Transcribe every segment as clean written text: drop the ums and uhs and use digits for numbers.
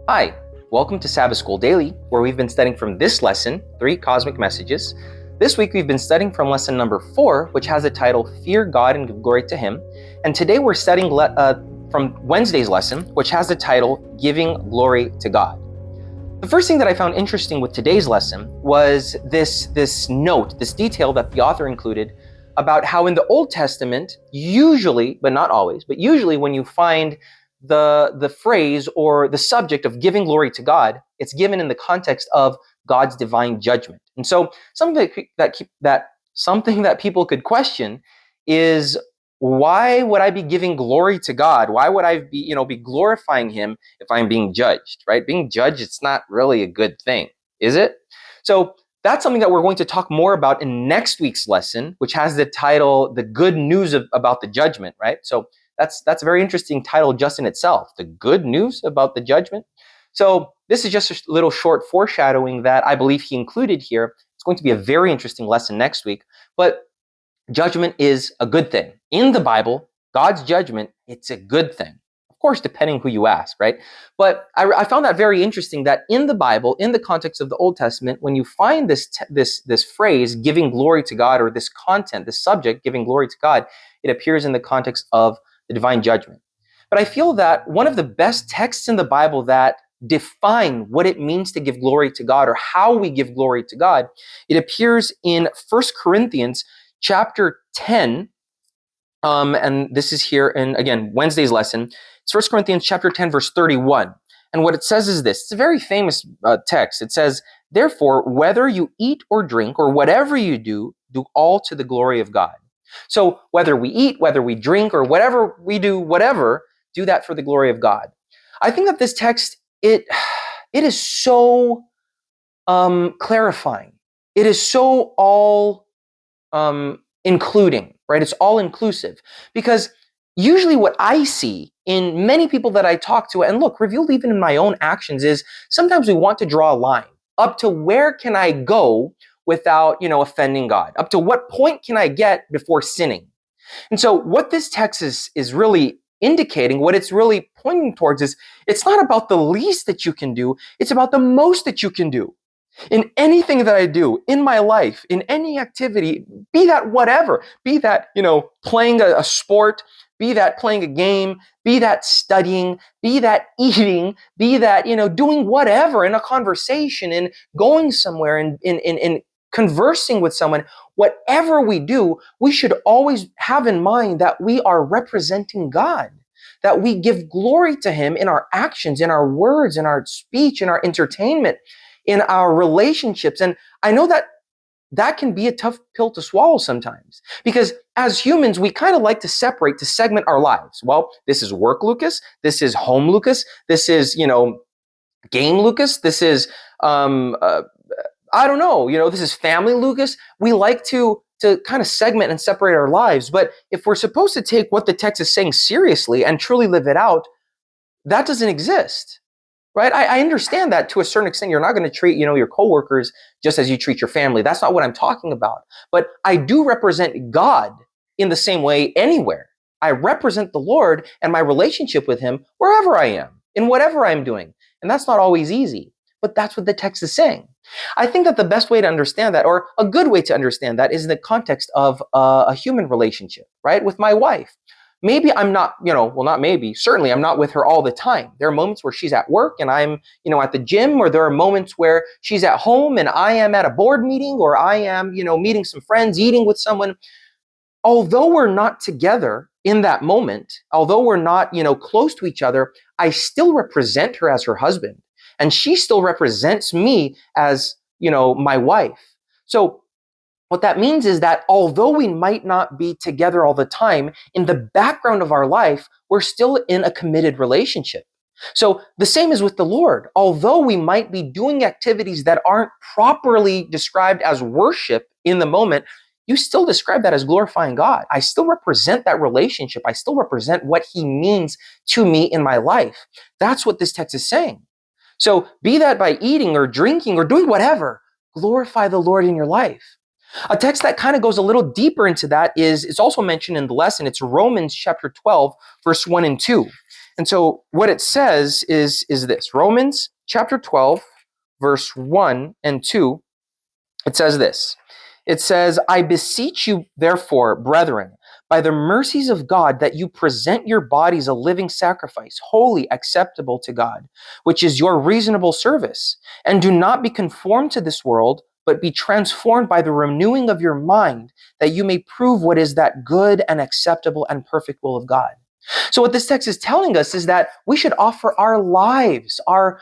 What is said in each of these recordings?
Hi, welcome to Sabbath School Daily, where we've been studying from this lesson, 3 Cosmic Messages. This week we've been studying from lesson number 4, which has the title, Fear God and Give Glory to Him. And today we're studying from Wednesday's lesson, which has the title, Giving Glory to God. The first thing that I found interesting with today's lesson was this note, this detail that the author included about how in the Old Testament, usually, but not always, but usually when you find the phrase or the subject of giving glory to God, it's given in the context of God's divine judgment. And so something that people could question is, why would I be giving glory to God? Why would I be glorifying Him if I'm being judged, right? Being judged, it's not really a good thing, is it? So that's something that we're going to talk more about in next week's lesson, which has the title, The Good News about the Judgment, right? So that's a very interesting title just in itself, The Good News about the Judgment. So this is just a little short foreshadowing that I believe he included here. It's going to be a very interesting lesson next week, but judgment is a good thing. In the Bible, God's judgment, it's a good thing. Of course, depending who you ask, right? But I found that very interesting that in the Bible, in the context of the Old Testament, when you find this phrase, giving glory to God, or this content, this subject, giving glory to God, it appears in the context of the divine judgment. But I feel that one of the best texts in the Bible that define what it means to give glory to God, or how we give glory to God, it appears in 1 Corinthians chapter 10, and this is here in, again, Wednesday's lesson. It's 1 Corinthians chapter 10, verse 31. And what it says is this. It's a very famous text. It says, "Therefore, whether you eat or drink, or whatever you do all to the glory of God." So whether we eat, whether we drink, or whatever we do, do that for the glory of God. I think that this text, it is so clarifying. It is so all including, right? It's all inclusive, because usually what I see in many people that I talk to, and look, revealed even in my own actions, is sometimes we want to draw a line up to where can I go without, offending God? Up to what point can I get before sinning? And so what this text is really indicating, what it's really pointing towards, is it's not about the least that you can do, it's about the most that you can do. In anything that I do in my life, in any activity, be that whatever, be that, playing a sport, be that playing a game, be that studying, be that eating, be that, doing whatever in a conversation, in going somewhere, in conversing with someone, whatever we do, we should always have in mind that we are representing God, that we give glory to Him in our actions, in our words, in our speech, in our entertainment, in our relationships. And I know that can be a tough pill to swallow sometimes, because as humans, we kind of like to segment our lives. Well, this is work Lucas, this is home Lucas, this is, game Lucas, this is, I don't know, this is family Lucas. We like to kind of segment and separate our lives. But if we're supposed to take what the text is saying seriously and truly live it out, that doesn't exist. Right? I understand that to a certain extent. You're not going to treat, your coworkers just as you treat your family. That's not what I'm talking about. But I do represent God in the same way anywhere. I represent the Lord and my relationship with Him wherever I am, in whatever I'm doing. And that's not always easy. But that's what the text is saying. I think that the best way to understand that, or a good way to understand that, is in the context of a human relationship, right? With my wife. Maybe I'm not, not maybe, certainly I'm not with her all the time. There are moments where she's at work and I'm, at the gym, or there are moments where she's at home and I am at a board meeting, or I am, meeting some friends, eating with someone. Although we're not together in that moment, although we're not, close to each other, I still represent her as her husband. And she still represents me as, my wife. So what that means is that although we might not be together all the time, in the background of our life, we're still in a committed relationship. So the same is with the Lord. Although we might be doing activities that aren't properly described as worship in the moment, you still describe that as glorifying God. I still represent that relationship. I still represent what He means to me in my life. That's what this text is saying. So be that by eating or drinking or doing whatever, glorify the Lord in your life. A text that kind of goes a little deeper into that it's also mentioned in the lesson. It's Romans chapter 12, verse 1 and 2. And so what it says is this. Romans chapter 12, verse 1 and 2, it says this. It says, I beseech you, therefore, brethren, by the mercies of God, that you present your bodies a living sacrifice, holy, acceptable to God, which is your reasonable service. And do not be conformed to this world, but be transformed by the renewing of your mind, that you may prove what is that good and acceptable and perfect will of God. So what this text is telling us is that we should offer our lives, our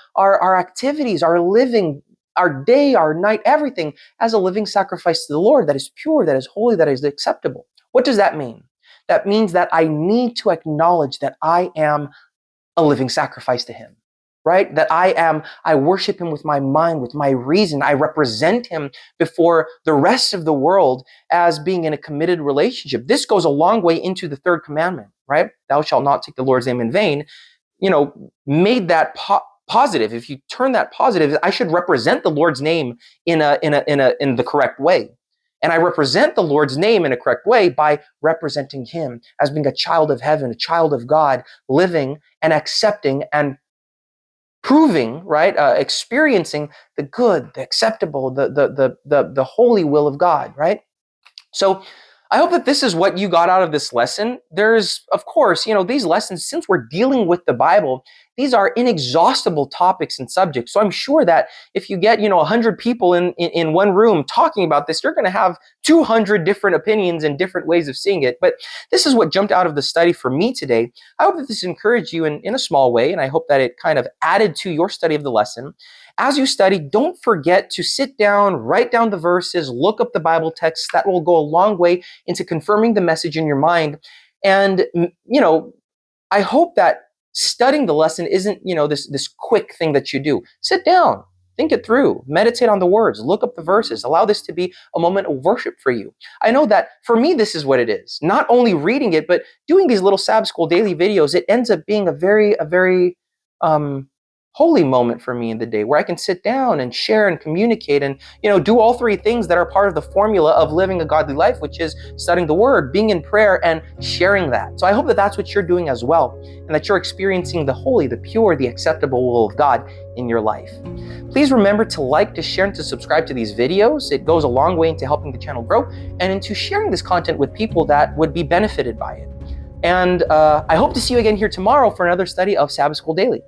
activities, our living, our day, our night, everything as a living sacrifice to the Lord that is pure, that is holy, that is acceptable. What does that mean? That means that I need to acknowledge that I am a living sacrifice to Him, right? That I worship Him with my mind, with my reason. I represent Him before the rest of the world as being in a committed relationship. This goes a long way into the third commandment, right? Thou shalt not take the Lord's name in vain. Made that positive. If you turn that positive, I should represent the Lord's name in the correct way. And I represent the Lord's name in a correct way by representing Him as being a child of heaven, a child of God, living and accepting and proving, right, experiencing the good, the acceptable, the holy will of God, right? So I hope that this is what you got out of this lesson. There's, of course, these lessons, since we're dealing with the Bible, these are inexhaustible topics and subjects. So I'm sure that if you get, 100 people in one room talking about this, you're going to have 200 different opinions and different ways of seeing it. But this is what jumped out of the study for me today. I hope that this encouraged you in a small way, and I hope that it kind of added to your study of the lesson. As you study, don't forget to sit down, write down the verses, look up the Bible texts. That will go a long way into confirming the message in your mind. And, I hope that studying the lesson isn't, this quick thing that you do. Sit down, think it through, meditate on the words, look up the verses, allow this to be a moment of worship for you. I know that for me, this is what it is. Not only reading it, but doing these little Sabbath School daily videos, it ends up being a very holy moment for me in the day where I can sit down and share and communicate and, do all three things that are part of the formula of living a godly life, which is studying the Word, being in prayer, and sharing that. So I hope that that's what you're doing as well, and that you're experiencing the holy, the pure, the acceptable will of God in your life. Please remember to like, to share, and to subscribe to these videos. It goes a long way into helping the channel grow and into sharing this content with people that would be benefited by it. And I hope to see you again here tomorrow for another study of Sabbath School Daily.